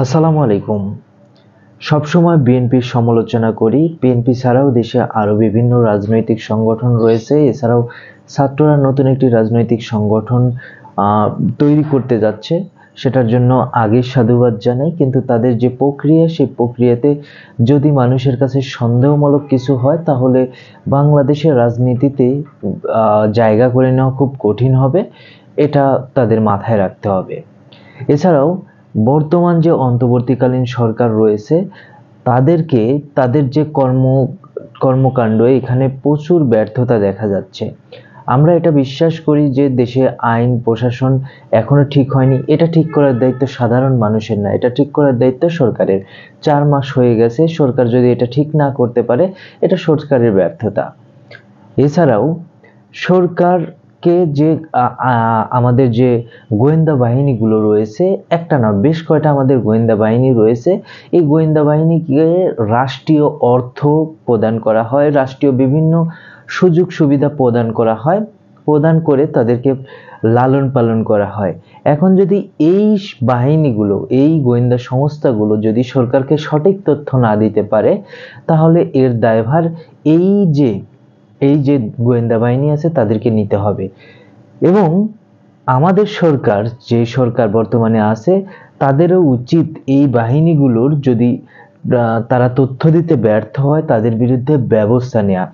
আসসালামু আলাইকুম। সবসময় বিএনপির সমালোচনা করি। বিএনপি ছাড়াও দেশে আরও বিভিন্ন রাজনৈতিক সংগঠন রয়েছে। এছাড়াও ছাত্ররা নতুন একটি রাজনৈতিক সংগঠন তৈরি করতে যাচ্ছে। সেটার জন্য আগে সাধুবাদ জানাই। কিন্তু তাদের যে প্রক্রিয়া, সেই প্রক্রিয়াতে যদি মানুষের কাছে সন্দেহমূলক কিছু হয়, তাহলে বাংলাদেশের রাজনীতিতে জায়গা করে নেওয়া খুব কঠিন হবে। এটা তাদের মাথায় রাখতে হবে। এছাড়াও বর্তমান যে অন্তর্বর্তীকালীন সরকার রয়েছে, তাদেরকে তাদের যে কর্মকাণ্ড এখানে প্রচুর ব্যর্থতা দেখা যাচ্ছে। আমরা এটা বিশ্বাস করি যে দেশে আইন প্রশাসন এখনো ঠিক হয়নি। এটা ঠিক করার দায়িত্ব সাধারণ মানুষের না, এটা ঠিক করার দায়িত্ব সরকারের। 4 মাস হয়ে গেছে, সরকার যদি এটা ঠিক না করতে পারে, এটা সরকারের ব্যর্থতা। এছাড়াও সরকারকে যে আমাদের যে গোয়েন্দা বাহিনীগুলো রয়েছে, একটা না বেশ কয়টা আমাদের গোয়েন্দা বাহিনী রয়েছে। এই গোয়েন্দা বাহিনীকে রাষ্ট্রীয় অর্থ প্রদান করা হয়, রাষ্ট্রীয় বিভিন্ন সুযোগ সুবিধা প্রদান করা হয়, প্রদান করে তাদেরকে লালন পালন করা হয়। এখন যদি এই বাহিনীগুলো, এই গোয়েন্দা সংস্থাগুলো যদি সরকারকে সঠিক তথ্য না দিতে পারে, তাহলে এর দায়ভার এই যে গোয়েন্দা বাহিনী আছে তাদেরকে নিতে হবে। এবং আমাদের সরকার, যে সরকার বর্তমানে আছে, তাদেরও উচিত এই বাহিনীগুলোর যদি তারা তথ্য দিতে ব্যর্থ হয়, তাদের বিরুদ্ধে ব্যবস্থা নেওয়া।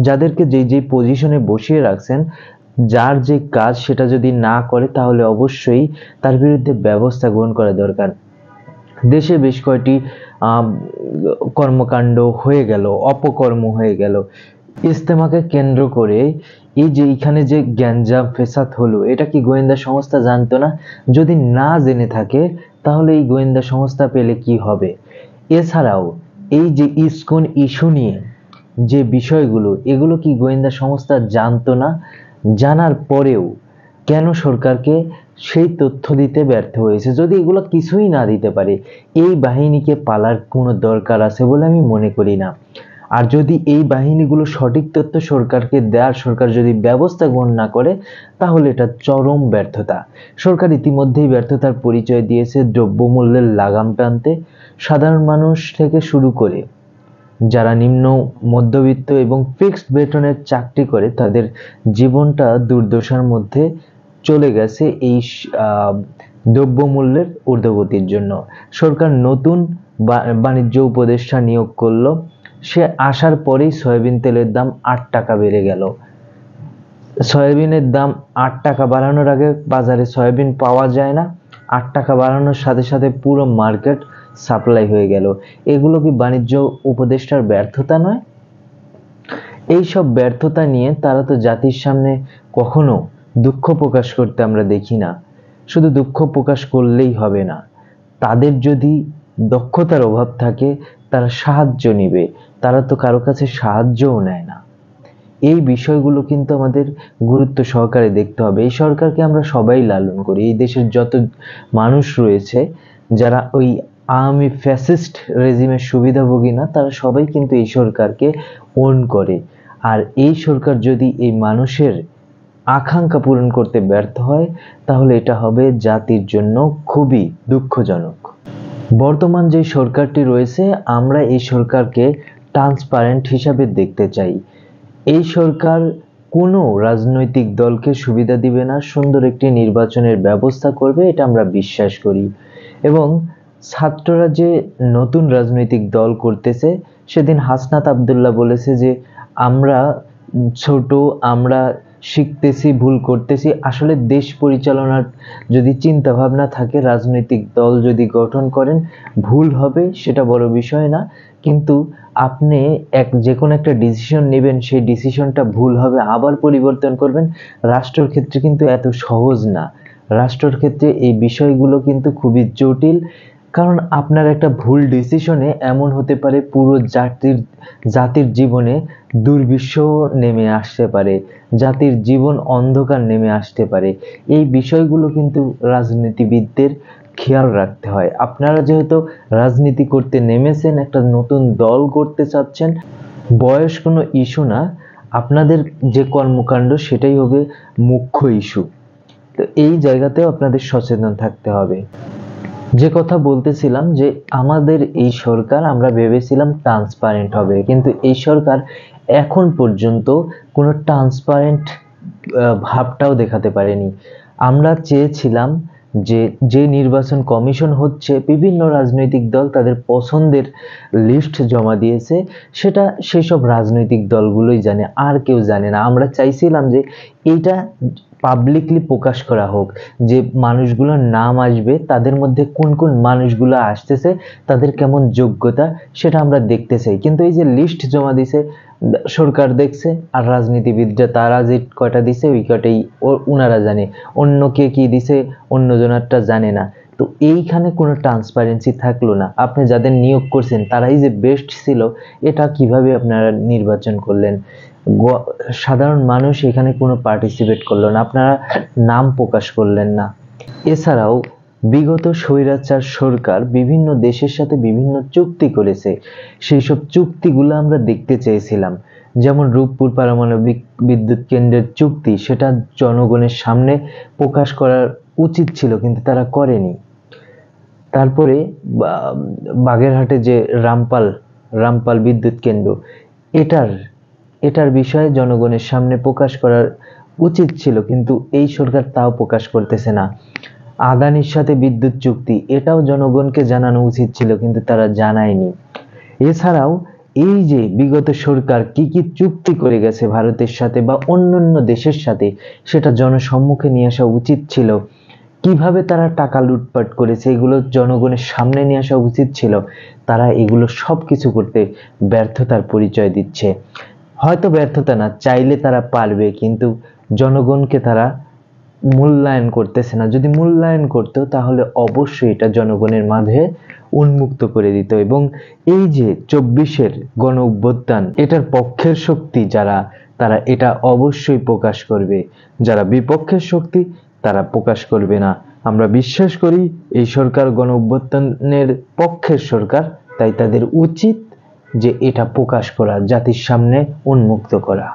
যাদেরকে যেই পজিশনে বসিয়ে রাখছেন, যার যে কাজ সেটা যদি না করে, তাহলে অবশ্যই তার বিরুদ্ধে ব্যবস্থা গ্রহণ করা দরকার। দেশে বেশ কয়েকটি কর্মকাণ্ড হয়ে গেল, অপকর্ম হয়ে গেল। ইজতেমাকে কেন্দ্র করে এই যে এখানে যে গ্যাঞ্জাম ফেসাদ হলো, এটা কি গোয়েন্দা সংস্থা জানতো না? যদি না জেনে থাকে, তাহলে এই গোয়েন্দা সংস্থা পেলে কি হবে? এছাড়াও এই যে ইসকন ইস্যু নিয়ে যে বিষয়গুলো, এগুলো কি গোয়েন্দা সংস্থা জানতো না? জানার পরেও কেন সরকারকে সেই তথ্য দিতে ব্যর্থ হয়েছে? যদি এগুলো কিছুই না দিতে পারে, এই বাহিনীকে পালার কোনো দরকার আছে বলে আমি মনে করি না। আর যদি এই বাহিনীগুলো সঠিক তথ্য সরকারকে দেওয়ার, সরকার যদি ব্যবস্থা গ্রহণ না করে, তাহলে এটা চরম ব্যর্থতা। সরকার ইতিমধ্যেই ব্যর্থতার পরিচয় দিয়েছে দ্রব্যমূল্যের লাগাম টানতে। সাধারণ মানুষ থেকে শুরু করে যারা নিম্ন মধ্যবিত্ত এবং ফিক্সড বেতনের চাকরি করে, তাদের জীবনটা দুর্দশার মধ্যে চলে গেছে এই দ্রব্যমূল্যের ঊর্ধ্বগতির জন্য। সরকার নতুন বাণিজ্য উপদেষ্টা নিয়োগ করলো। সে আসার পরেই সয়াবিন তেলের দাম 8 টাকা বেড়ে গেল। সয়াবিনের দাম 8 টাকা বাড়ানোর আগে বাজারে সয়াবিন পাওয়া যায় না, 8 টাকা বাড়ানোর সাথে সাথে পুরো মার্কেট সাপ্লাই হয়ে গেল। এগুলো কি বাণিজ্য উপদেষ্টার ব্যর্থতা নয়? এই সব ব্যর্থতা নিয়ে তারা তো জাতির সামনে কখনো দুঃখ প্রকাশ করতে আমরা দেখি না। শুধু দুঃখ প্রকাশ করলেই হবে না, তাদের যদি দক্ষতার অভাব থাকে, তারা সাহায্য নিবে। তারা তো কারো কাছে সাহায্যও নেয় না। এই বিষয়গুলো কিন্তু আমাদের গুরুত্ব সহকারে দেখতে হবে। এই সরকারকে আমরা সবাই লালন করি। এই দেশের যত মানুষ রয়েছে, যারা ওই আওয়ামী ফ্যাসিস্ট রেজিমের সুবিধাভোগী না, তারা সবাই কিন্তু এই সরকারকে ওন করে। আর এই সরকার যদি এই মানুষের আকাঙ্ক্ষা পূরণ করতে ব্যর্থ হয়, তাহলে এটা হবে জাতির জন্য খুবই দুঃখজনক। বর্তমান যে সরকারটি রয়েছে, আমরা এই সরকারকে ট্রান্সপারেন্ট হিসাবে দেখতে চাই। এই সরকার কোনো রাজনৈতিক দলকে সুবিধা দিবে না, সুন্দর একটি নির্বাচনের ব্যবস্থা করবে, এটা আমরা বিশ্বাস করি। এবং ছাত্ররা যে নতুন রাজনৈতিক দল করতেছে, সেদিন হাসনাত আব্দুল্লাহ বলেছে যে আমরা ছোট, আমরা শিখতেছি, ভুল করতেছি। আসলে দেশ পরিচালনার যদি চিন্তা ভাবনা থাকে, রাজনৈতিক দল যদি গঠন করেন, ভুল হবে সেটা বড় বিষয় না। কিন্তু আপনি যে কোনো একটা ডিসিশন নেবেন, সেই ডিসিশনটা ভুল হবে, আবার পরিবর্তন করবেন। রাষ্ট্রের ক্ষেত্রে কিন্তু এত সহজ না। রাষ্ট্রের ক্ষেত্রে এই বিষয়গুলো কিন্তু খুবই জটিল। কারণ আপনার একটা ভুল ডিসিশনে এমন হতে পারে পুরো জাতির জীবনে দুর্বিষহ নেমে আসতে পারে, জাতির জীবন অন্ধকার নেমে আসতে পারে। এই বিষয়গুলো কিন্তু রাজনীতিবিদদের খেয়াল রাখতে হয়। আপনারা যেহেতু রাজনীতি করতে নেমেছেন, একটা নতুন দল করতে চাচ্ছেন, বয়স কোনো ইস্যু না। আপনাদের যে কর্মকাণ্ড সেটাই হবে মুখ্য ইস্যু। তো এই জায়গাতেও আপনাদের সচেতন থাকতে হবে। যে কথা বলতেছিলাম যে আমাদের এই সরকার আমরা ভেবেছিলাম ট্রান্সপারেন্ট হবে, কিন্তু এই সরকার এখন পর্যন্ত কোনো ট্রান্সপারেন্ট ভাবটাও দেখাতে পারেনি। আমরা চেয়েছিলাম যে যে নির্বাচন কমিশন হচ্ছে, বিভিন্ন রাজনৈতিক দল তাদের পছন্দের লিস্ট জমা দিয়েছে, সেটা সেসব রাজনৈতিক দলগুলোই জানে, আর কেউ জানে না। আমরা চাইছিলাম যে এইটা পাবলিকলি প্রকাশ করা হোক, যে মানুষগুলোর নাম আসবে, তাদের মধ্যে কোন কোন মানুষগুলো আসতেছে, তাদের কেমন যোগ্যতা, সেটা আমরা দেখতে চাই। কিন্তু এই যে লিস্ট জমা দিছে, সরকার দেখছে, আর রাজনীতিবিদরা তারা যে কয়টা দিছে ওই কয়টাই ওনারা জানে, অন্য কে কি দিছে অন্য জনারটা জানে না। তো এইখানে কোনো ট্রান্সপারেন্সি থাকলো না। আপনি যাদের নিয়োগ করছেন তারাই যে বেস্ট ছিল, এটা কিভাবে আপনারা নির্বাচন করলেন? সাধারণ মানুষ এখানে কোনো পার্টিসিপেট করলো না, আপনারা নাম প্রকাশ করলেন না। এছাড়াও বিগত স্বৈরাচার সরকার বিভিন্ন দেশের সাথে বিভিন্ন চুক্তি করেছে, সেই সব চুক্তিগুলো আমরা দেখতে চেয়েছিলাম। যেমন রূপপুর পারমাণবিক বিদ্যুৎ কেন্দ্রের চুক্তি, সেটা জনগণের সামনে প্রকাশ করার উচিত ছিল, কিন্তু তারা করেনি। তারপরে বাগেরহাটে যে রামপাল বিদ্যুৎ কেন্দ্র, এটার এটার বিষয়ে জনগণের সামনে প্রকাশ করার উচিত ছিল, কিন্তু এই সরকার তাও প্রকাশ করতেছে না। আদানির সাথে বিদ্যুৎ চুক্তি, এটাও জনগণকে জানানো উচিত ছিল, কিন্তু তারা জানায়নি। এছাড়াও এই যে বিগত সরকার কি কি চুক্তি করে গেছে ভারতের সাথে বা অন্যান্য দেশের সাথে, সেটা জনসম্মুখে নিয়ে আসা উচিত ছিল। কিভাবে তারা টাকা লুটপাট করেছে এগুলো জনগণের সামনে নিয়ে আসা উচিত ছিল। তারা এগুলো সবকিছু করতে ব্যর্থতার পরিচয় দিচ্ছে। হয়তো ব্যর্থতা না, চাইলে তারা পারবে, কিন্তু জনগণকে তারা মূল্যায়ন করতেছে না। যদি মূল্যায়ন করতো তাহলে অবশ্যই এটা জনগণের মাঝে উন্মুক্ত করে দিত। এবং এই যে 24-এর গণ অভ্যুত্থান, এটার পক্ষের শক্তি যারা, তারা এটা অবশ্যই প্রকাশ করবে। যারা বিপক্ষের শক্তি তারা প্রকাশ করবে না। আমরা বিশ্বাস করি এই সরকার গণ অভ্যুত্থানের পক্ষের সরকার, তাই তাদের উচিত যে এটা প্রকাশ করা, জাতির সামনে উন্মুক্ত করা।